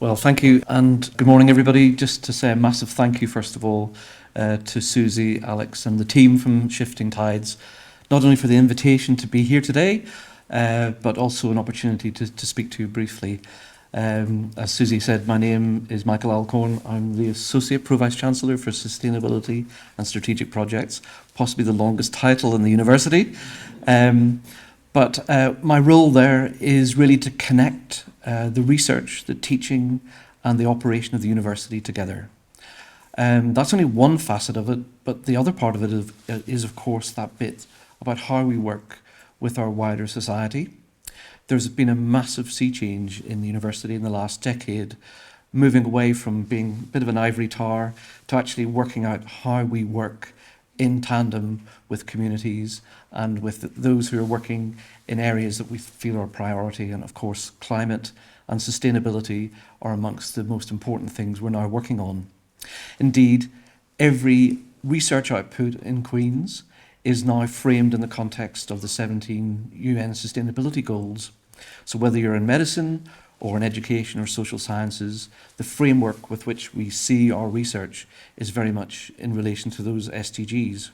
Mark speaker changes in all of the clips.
Speaker 1: Well, thank you, and good morning, everybody. Just to say a massive thank you, first of all, to Susie, Alex, and the team from Shifting Tides, not only for the invitation to be here today, but also an opportunity to speak to you briefly. As Susie said, my name is Michael Alcorn. I'm the Associate Pro Vice Chancellor for Sustainability and Strategic Projects, possibly the longest title in the university. But my role there is really to connect the research, the teaching, and the operation of the university together. That's only one facet of it, but the other part of it is, of course, that bit about how we work with our wider society. There's been a massive sea change in the university in the last decade, moving away from being a bit of an ivory tower to actually working out how we work in tandem with communities and with those who are working in areas that we feel are a priority. And of course, climate and sustainability are amongst the most important things we're now working on. Indeed, every research output in Queen's is now framed in the context of the 17 UN Sustainability Goals. So whether you're in medicine or in education or social sciences, the framework with which we see our research is very much in relation to those SDGs.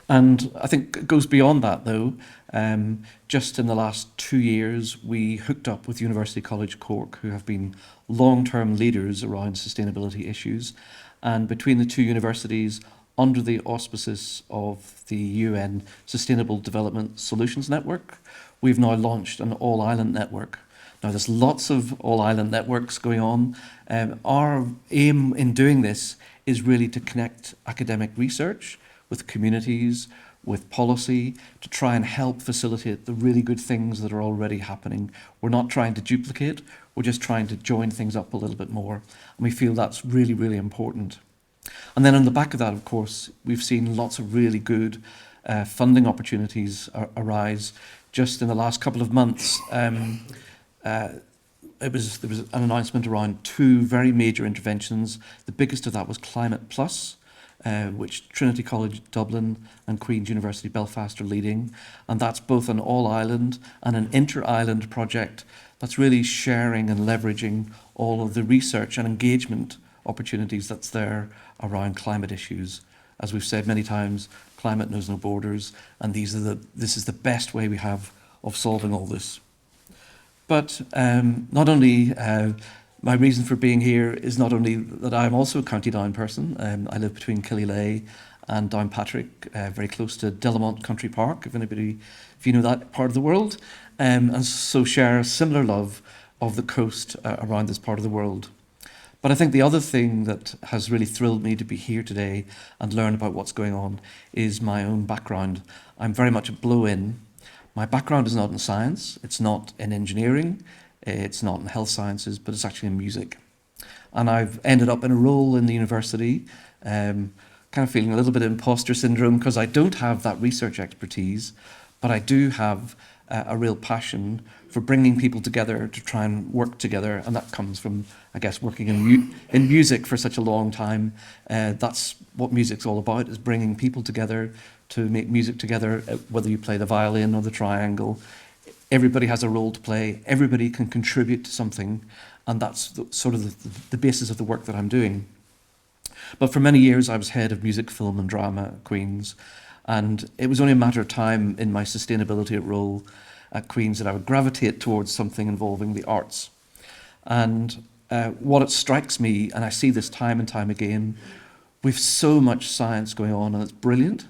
Speaker 1: And I think it goes beyond that, though. Just in the last 2 years, we hooked up with University College Cork, who have been long-term leaders around sustainability issues. And between the two universities, under the auspices of the UN Sustainable Development Solutions Network, we've now launched an all-island network. Now, there's lots of all-island networks going on. Our aim in doing this is really to connect academic research with communities, with policy, to try and help facilitate the really good things that are already happening. We're not trying to duplicate, we're just trying to join things up a little bit more. And we feel that's really, really important. And then on the back of that, of course, we've seen lots of really good funding opportunities arise. Just in the last couple of months, there was an announcement around two very major interventions. The biggest of that was Climate Plus, which Trinity College Dublin and Queen's University Belfast are leading. And that's both an all-island and an inter-island project that's really sharing and leveraging all of the research and engagement opportunities that's there around climate issues. As we've said many times, climate knows no borders, and this is the best way we have of solving all this. But not only my reason for being here is not only that I'm also a County Down person. I live between Killylea and Downpatrick, very close to Delamont Country Park, if you know that part of the world, and so share a similar love of the coast around this part of the world. But I think the other thing that has really thrilled me to be here today and learn about what's going on is my own background. I'm very much a blow-in. My background is not in science, it's not in engineering, it's not in health sciences, but it's actually in music. And I've ended up in a role in the university, kind of feeling a little bit of imposter syndrome because I don't have that research expertise, but I do have a real passion for bringing people together to try and work together, and that comes from, I guess, working in music for such a long time. That's what music's all about, is bringing people together to make music together, whether you play the violin or the triangle. Everybody has a role to play, everybody can contribute to something, and that's sort of the basis of the work that I'm doing. But for many years I was head of music, film and drama at Queen's, and it was only a matter of time in my sustainability role at Queen's that I would gravitate towards something involving the arts. And what it strikes me, and I see this time and time again, we've so much science going on and it's brilliant,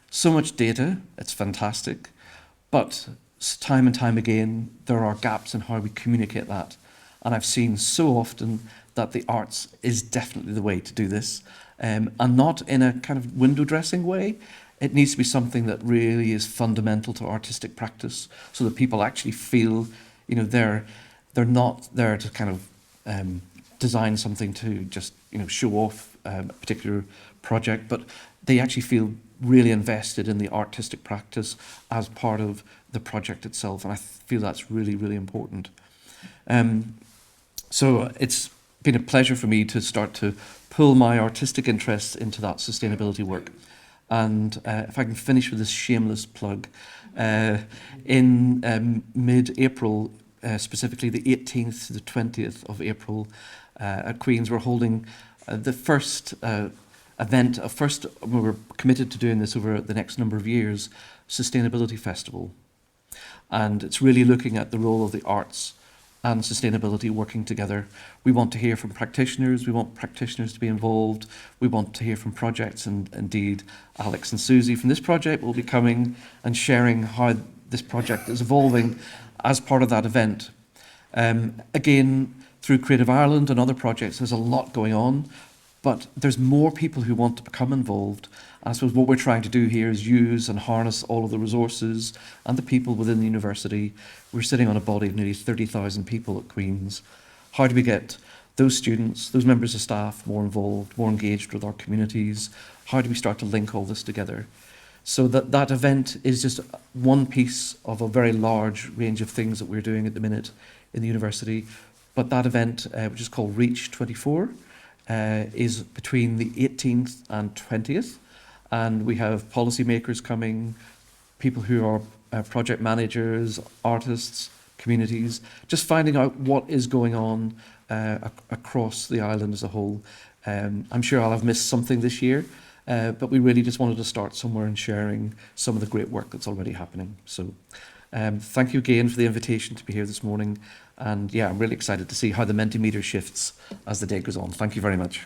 Speaker 1: so much data, it's fantastic, but time and time again there are gaps in how we communicate that. And I've seen so often that the arts is definitely the way to do this, and not in a kind of window dressing way. It needs to be something that really is fundamental to artistic practice, so that people actually feel, they're not there to kind of design something to just show off a particular project, but they actually feel really invested in the artistic practice as part of the project itself, and I feel that's really, really important. So it's been a pleasure for me to start to pull my artistic interests into that sustainability work. And if I can finish with this shameless plug, in mid-April, specifically the 18th to the 20th of April at Queen's. We're holding the first event, we were committed to doing this over the next number of years, Sustainability Festival. And it's really looking at the role of the arts and sustainability working together. We want to hear from practitioners, we want practitioners to be involved, we want to hear from projects, and indeed Alex and Susie from this project will be coming and sharing how this project is evolving as part of that event. Again, through Creative Ireland and other projects, there's a lot going on, but there's more people who want to become involved. And I suppose what we're trying to do here is use and harness all of the resources and the people within the university. We're sitting on a body of nearly 30,000 people at Queen's. How do we get those students, those members of staff more involved, more engaged with our communities? How do we start to link all this together? So that event is just one piece of a very large range of things that we're doing at the minute in the university. But that event, which is called Reach 24, is between the 18th and 20th. And we have policymakers coming, people who are project managers, artists, communities, just finding out what is going on across the island as a whole. I'm sure I'll have missed something this year, but we really just wanted to start somewhere and sharing some of the great work that's already happening. So thank you again for the invitation to be here this morning. And yeah, I'm really excited to see how the Mentimeter shifts as the day goes on. Thank you very much.